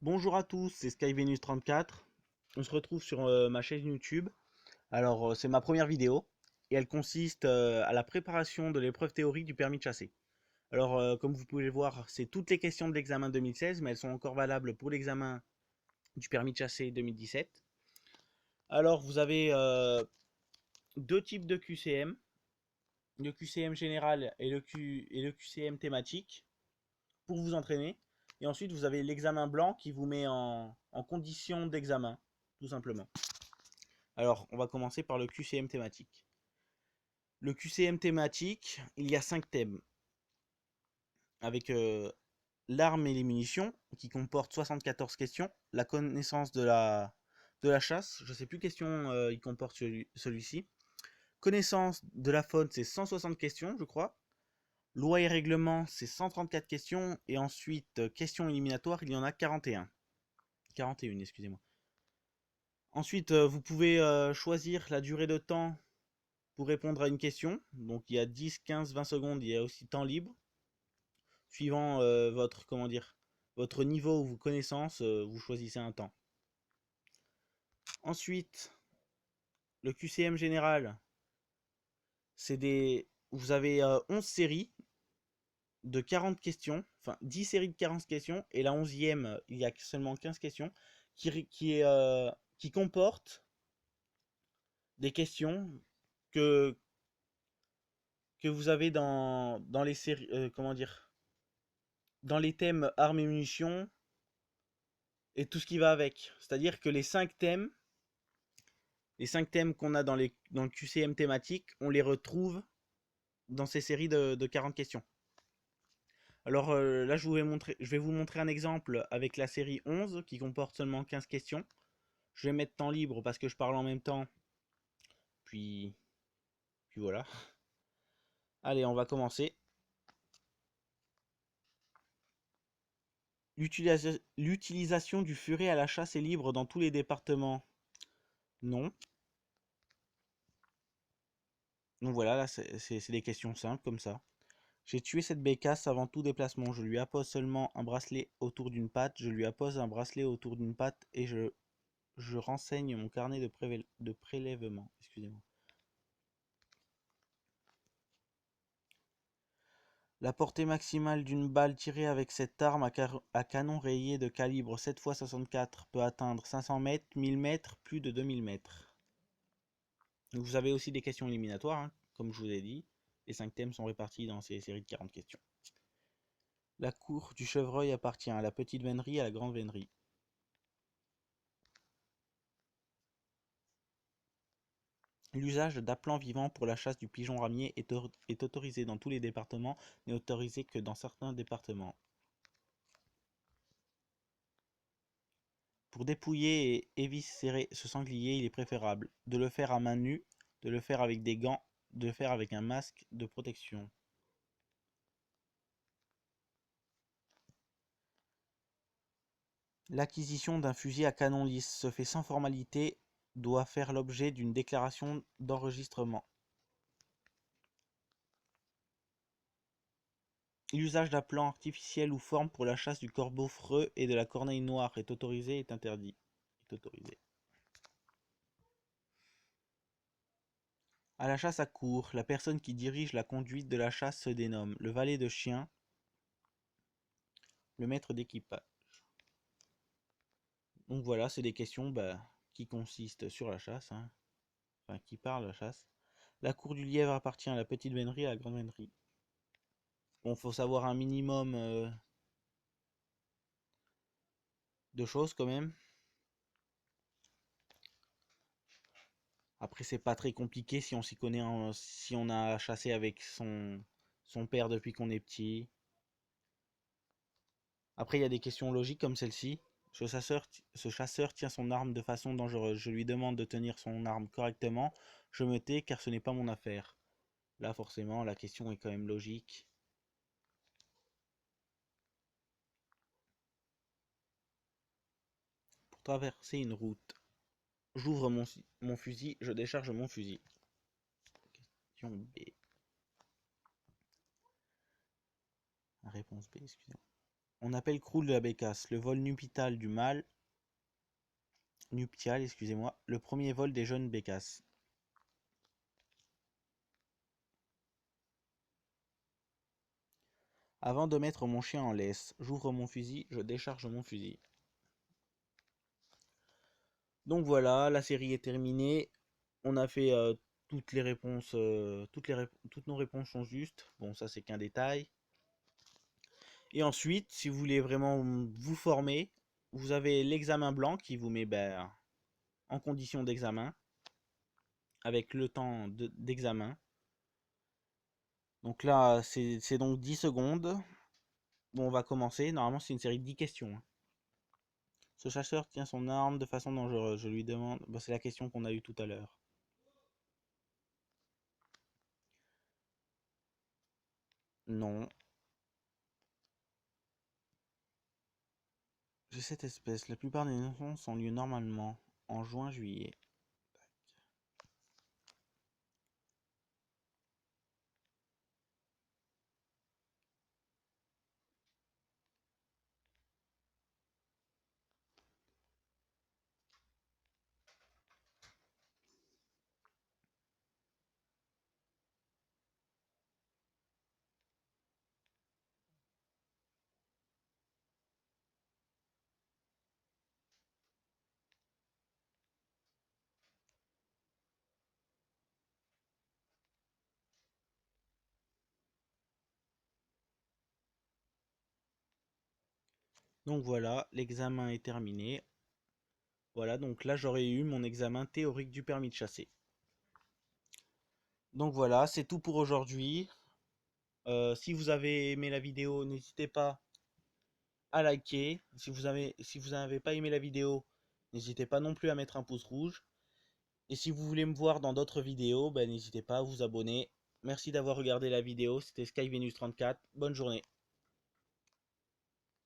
Bonjour à tous, c'est SkyVenus34. On se retrouve sur ma chaîne YouTube. Alors, c'est ma première vidéo et elle consiste à la préparation de l'épreuve théorique du permis de chasser. Alors, comme vous pouvez le voir, c'est toutes les questions de l'examen 2016, mais elles sont encore valables pour l'examen du permis de chasser 2017. Alors, vous avez deux types de QCM, le QCM général et le QCM thématique pour vous entraîner. Et ensuite, vous avez l'examen blanc qui vous met en condition d'examen, tout simplement. Alors, on va commencer par le QCM thématique. Le QCM thématique, il y a 5 thèmes. Avec l'arme et les munitions, qui comporte 74 questions. La connaissance de la chasse, je ne sais plus questions il comporte celui-ci. Connaissance de la faune, c'est 160 questions, je crois. Loi et règlement, c'est 134 questions. Et ensuite, questions éliminatoires, il y en a 41. 41, excusez-moi. Ensuite, vous pouvez choisir la durée de temps pour répondre à une question. Donc il y a 10, 15, 20 secondes, il y a aussi temps libre. Suivant votre, comment dire, votre niveau ou vos connaissances, vous choisissez un temps. Ensuite, le QCM général, c'est des. Vous avez 11 séries de 40 questions, enfin 10 séries de 40 questions, et la 11e, il y a seulement 15 questions, qui comporte des questions que, que vous avez dans les séries, comment dire, dans les thèmes armes et munitions et tout ce qui va avec. C'est-à-dire que les 5 thèmes qu'on a dans le QCM thématique, on les retrouve dans ces séries de 40 questions. Alors là, je vais vous montrer un exemple avec la série 11 qui comporte seulement 15 questions. Je vais mettre temps libre parce que je parle en même temps. Puis, puis voilà. Allez, on va commencer. L'utilisation du furet à la chasse est libre dans tous les départements. Non. Donc voilà, là, c'est des questions simples comme ça. J'ai tué cette bécasse avant tout déplacement. Je lui appose seulement un bracelet autour d'une patte. Je lui appose un bracelet autour d'une patte et je renseigne mon carnet de prélèvement. Excusez-moi. La portée maximale d'une balle tirée avec cette arme à canon rayé de calibre 7x64 peut atteindre 500 mètres, 1000 mètres, plus de 2000 mètres. Donc vous avez aussi des questions éliminatoires, hein, comme je vous ai dit. Les 5 thèmes sont répartis dans ces séries de 40 questions. La cour du chevreuil appartient à la petite vénerie et à la grande vénerie. L'usage d'appelants vivants pour la chasse du pigeon ramier est autorisé dans tous les départements, n'est autorisé que dans certains départements. Pour dépouiller et éviscérer ce sanglier, il est préférable de le faire à main nue, de le faire avec des gants, de le faire avec un masque de protection. L'acquisition d'un fusil à canon lisse se fait sans formalité, doit faire l'objet d'une déclaration d'enregistrement. L'usage d'appelants artificiels ou formes pour la chasse du corbeau freux et de la corneille noire est autorisé, est interdit. Est autorisé. À la chasse à courre, la personne qui dirige la conduite de la chasse se dénomme le valet de chien, le maître d'équipage. Donc voilà, c'est des questions qui consistent sur la chasse, hein, enfin qui parlent de la chasse. La cour du lièvre appartient à la petite vénerie et à la grande vénerie. Bon, faut savoir un minimum de choses quand même. Après, c'est pas très compliqué si on s'y connaît, si on a chassé avec son père depuis qu'on est petit. Après, il y a des questions logiques comme celle-ci. Ce chasseur tient son arme de façon dangereuse. Je lui demande de tenir son arme correctement. Je me tais car ce n'est pas mon affaire. Là, forcément, la question est quand même logique. Pour traverser une route, j'ouvre mon fusil, je décharge mon fusil. Question B. Réponse B, excusez-moi. On appelle croule de la bécasse le vol nuptial du mâle, nuptial, excusez-moi, le premier vol des jeunes bécasses. Avant de mettre mon chien en laisse, j'ouvre mon fusil, je décharge mon fusil. Donc voilà, la série est terminée. On a fait toutes les réponses, toutes nos réponses sont justes. Bon, ça c'est qu'un détail. Et ensuite, si vous voulez vraiment vous former, vous avez l'examen blanc qui vous met en condition d'examen, avec le temps d'examen. Donc là, c'est donc 10 secondes. Bon, on va commencer. Normalement, c'est une série de 10 questions, hein. Ce chasseur tient son arme de façon dangereuse. Je lui demande... Bon, c'est la question qu'on a eue tout à l'heure. Non. J'ai cette espèce. La plupart des naissances ont lieu normalement en juin-juillet. Donc voilà, l'examen est terminé. Voilà, donc là j'aurais eu mon examen théorique du permis de chasser. Donc voilà, c'est tout pour aujourd'hui. Si vous avez aimé la vidéo, n'hésitez pas à liker. Si vous n'avez pas aimé la vidéo, n'hésitez pas non plus à mettre un pouce rouge. Et si vous voulez me voir dans d'autres vidéos, n'hésitez pas à vous abonner. Merci d'avoir regardé la vidéo, c'était SkyVenus34. Bonne journée.